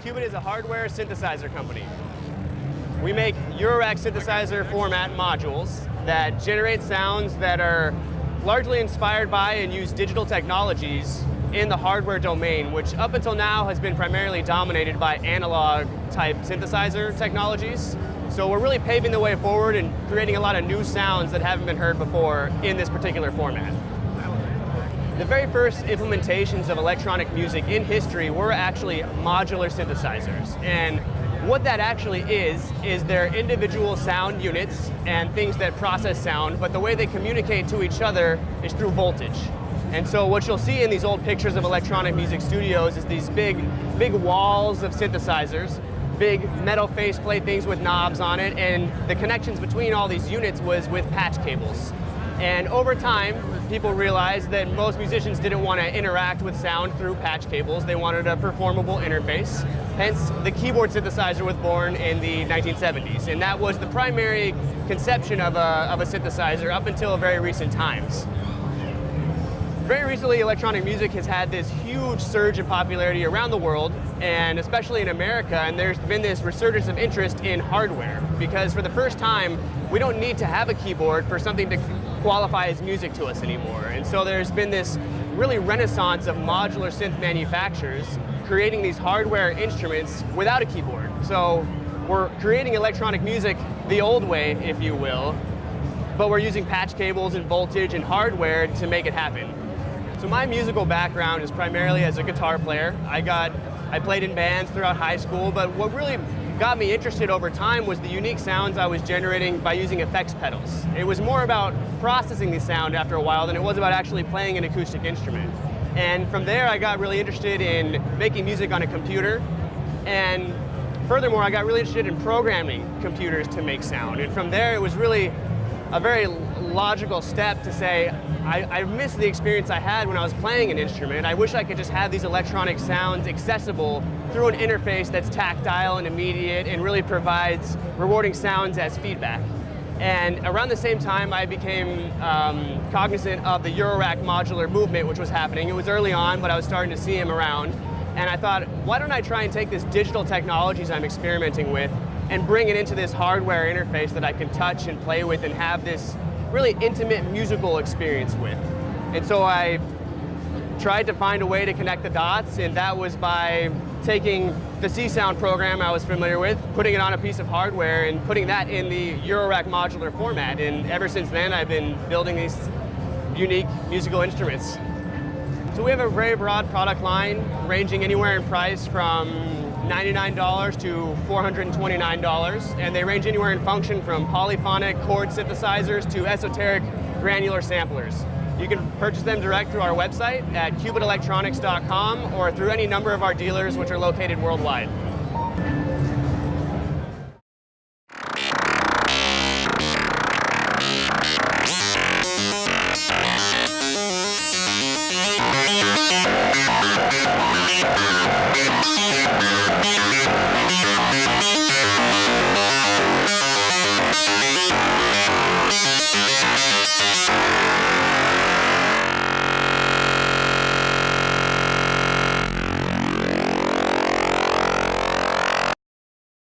QU-Bitt is a hardware synthesizer company. We make Eurorack synthesizer format modules that generate sounds that are largely inspired by and use digital technologies in the hardware domain, which up until now has been primarily dominated by analog type synthesizer technologies. So we're really paving the way forward and creating a lot of new sounds that haven't been heard before in this particular format. The very first implementations of electronic music in history were actually modular synthesizers. And what that actually is they're individual sound units and things that process sound, but the way they communicate to each other is through voltage. And so what you'll see in these old pictures of electronic music studios is these big walls of synthesizers, big metal faceplate things with knobs on it, and the connections between all these units was with patch cables. And over time, people realized that most musicians didn't want to interact with sound through patch cables. They wanted a performable interface. Hence, the keyboard synthesizer was born in the 1970s. And that was the primary conception of a synthesizer up until very recent times. Very recently, electronic music has had this huge surge in popularity around the world, and especially in America, and there's been this resurgence of interest in hardware, because for the first time, we don't need to have a keyboard for something to qualify as music to us anymore. And so there's been this really renaissance of modular synth manufacturers creating these hardware instruments without a keyboard. So we're creating electronic music the old way, if you will, but we're using patch cables and voltage and hardware to make it happen. So my musical background is primarily as a guitar player. I played in bands throughout high school, but what really got me interested over time was the unique sounds I was generating by using effects pedals. It was more about processing the sound after a while than it was about actually playing an acoustic instrument. And from there, I got really interested in making music on a computer. And furthermore, I got really interested in programming computers to make sound. And from there, it was really a very logical step to say, I miss the experience I had when I was playing an instrument. I wish I could just have these electronic sounds accessible through an interface that's tactile and immediate and really provides rewarding sounds as feedback. And around the same time, I became cognizant of the Eurorack modular movement, which was happening. It was early on, but I was starting to see him around. And I thought, why don't I try and take this digital technologies I'm experimenting with and bring it into this hardware interface that I can touch and play with and have this really intimate musical experience with. And so I tried to find a way to connect the dots, and that was by taking the C-Sound program I was familiar with, putting it on a piece of hardware and putting that in the Eurorack modular format. And ever since then, I've been building these unique musical instruments. So we have a very broad product line ranging anywhere in price from $99 to $429, and they range anywhere in function from polyphonic chord synthesizers to esoteric granular samplers. You can purchase them direct through our website at QBittelectronics.com or through any number of our dealers which are located worldwide.